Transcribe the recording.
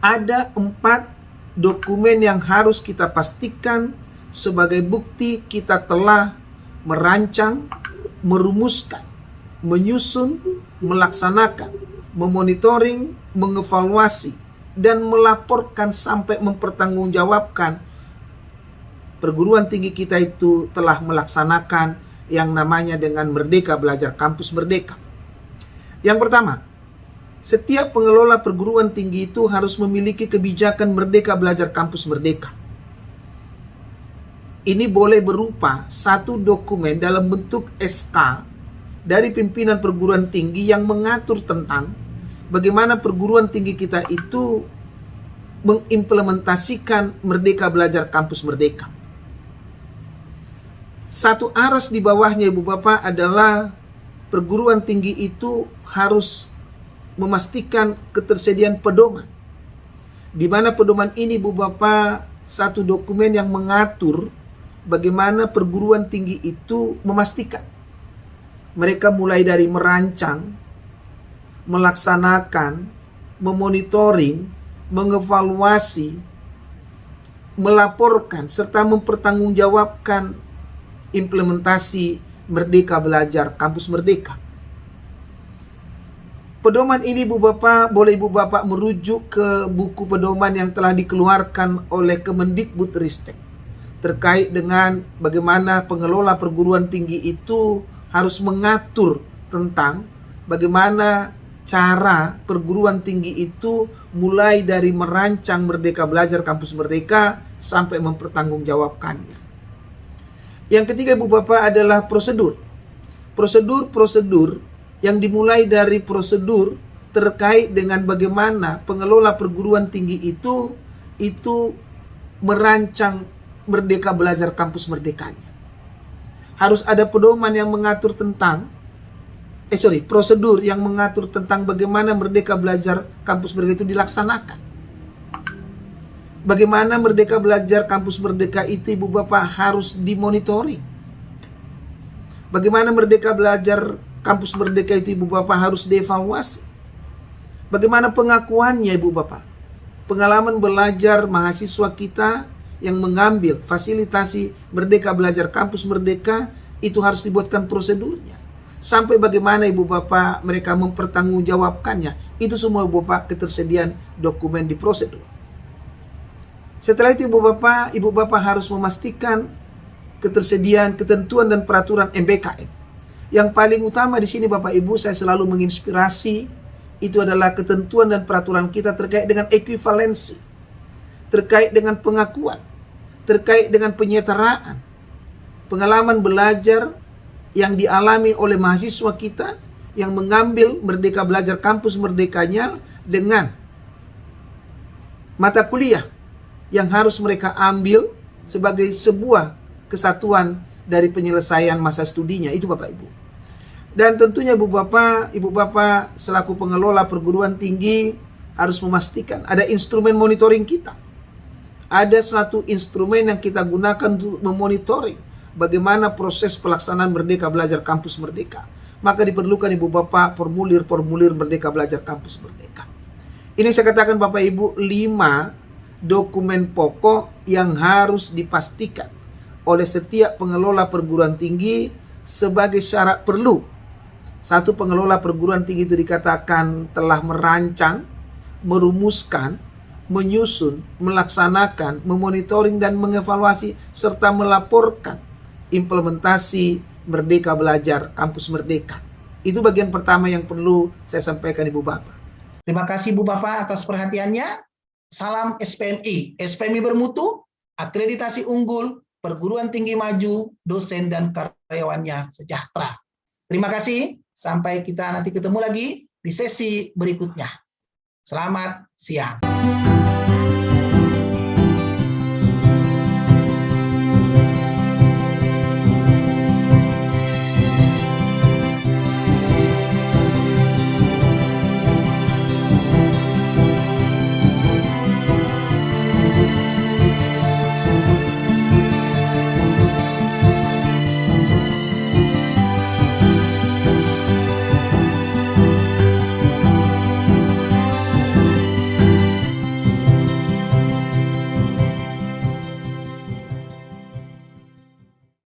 Ada 4 dokumen yang harus kita pastikan sebagai bukti kita telah merancang, merumuskan, menyusun, melaksanakan, memonitoring, mengevaluasi, dan melaporkan sampai mempertanggungjawabkan perguruan tinggi kita itu telah melaksanakan yang namanya dengan Merdeka Belajar Kampus Merdeka. Yang pertama, setiap pengelola perguruan tinggi itu harus memiliki kebijakan Merdeka Belajar Kampus Merdeka. Ini boleh berupa satu dokumen dalam bentuk SK dari pimpinan perguruan tinggi yang mengatur tentang bagaimana perguruan tinggi kita itu mengimplementasikan Merdeka Belajar Kampus Merdeka. Satu aras di bawahnya, Ibu Bapak, adalah perguruan tinggi itu harus memastikan ketersediaan pedoman, di mana pedoman ini, Bu Bapak, satu dokumen yang mengatur bagaimana perguruan tinggi itu memastikan mereka mulai dari merancang, melaksanakan, memonitoring, mengevaluasi, melaporkan, serta mempertanggungjawabkan implementasi Merdeka Belajar Kampus Merdeka. Pedoman ini, Bu Bapak, boleh Ibu Bapak merujuk ke buku pedoman yang telah dikeluarkan oleh Kemendikbudristek terkait dengan bagaimana pengelola perguruan tinggi itu harus mengatur tentang bagaimana cara perguruan tinggi itu mulai dari merancang Merdeka Belajar Kampus Merdeka sampai mempertanggungjawabkannya. Yang ketiga, Ibu Bapak, adalah prosedur. Prosedur yang dimulai dari prosedur terkait dengan bagaimana pengelola perguruan tinggi itu merancang Merdeka Belajar Kampus Merdekanya. Harus ada pedoman yang mengatur tentang prosedur yang mengatur tentang bagaimana Merdeka Belajar Kampus Merdeka itu dilaksanakan. Bagaimana Merdeka Belajar Kampus Merdeka itu, Ibu Bapak, harus dimonitoring. Bagaimana Merdeka Belajar Kampus Merdeka itu, Ibu Bapak, harus dievaluasi. Bagaimana pengakuannya, Ibu Bapak. Pengalaman belajar mahasiswa kita yang mengambil fasilitasi Merdeka Belajar Kampus Merdeka itu harus dibuatkan prosedurnya. Sampai bagaimana, Ibu Bapak, mereka mempertanggungjawabkannya. Itu semua, Ibu Bapak, ketersediaan dokumen di prosedur. Setelah itu, Ibu Bapak harus memastikan ketersediaan ketentuan dan peraturan MBKM. Yang paling utama di sini, Bapak Ibu, saya selalu menginspirasi itu adalah ketentuan dan peraturan kita terkait dengan ekuivalensi, terkait dengan pengakuan, terkait dengan penyetaraan, pengalaman belajar yang dialami oleh mahasiswa kita yang mengambil Merdeka Belajar Kampus Merdekanya dengan mata kuliah yang harus mereka ambil sebagai sebuah kesatuan dari penyelesaian masa studinya. Itu, Bapak Ibu. Dan tentunya, Ibu Bapak selaku pengelola perguruan tinggi harus memastikan ada instrumen monitoring kita. Ada suatu instrumen yang kita gunakan untuk memonitoring bagaimana proses pelaksanaan Merdeka Belajar Kampus Merdeka. Maka diperlukan, Ibu Bapak, formulir-formulir Merdeka Belajar Kampus Merdeka. Ini saya katakan, Bapak Ibu, 5 dokumen pokok yang harus dipastikan oleh setiap pengelola perguruan tinggi sebagai syarat perlu. Satu pengelola perguruan tinggi itu dikatakan telah merancang, merumuskan, menyusun, melaksanakan, memonitoring, dan mengevaluasi, serta melaporkan implementasi Merdeka Belajar Kampus Merdeka. Itu bagian pertama yang perlu saya sampaikan, Ibu Bapak. Terima kasih, Bu Bapak, atas perhatiannya. Salam SPMI. SPMI bermutu, akreditasi unggul, perguruan tinggi maju, dosen dan karyawannya sejahtera. Terima kasih. Sampai kita nanti ketemu lagi di sesi berikutnya. Selamat siang.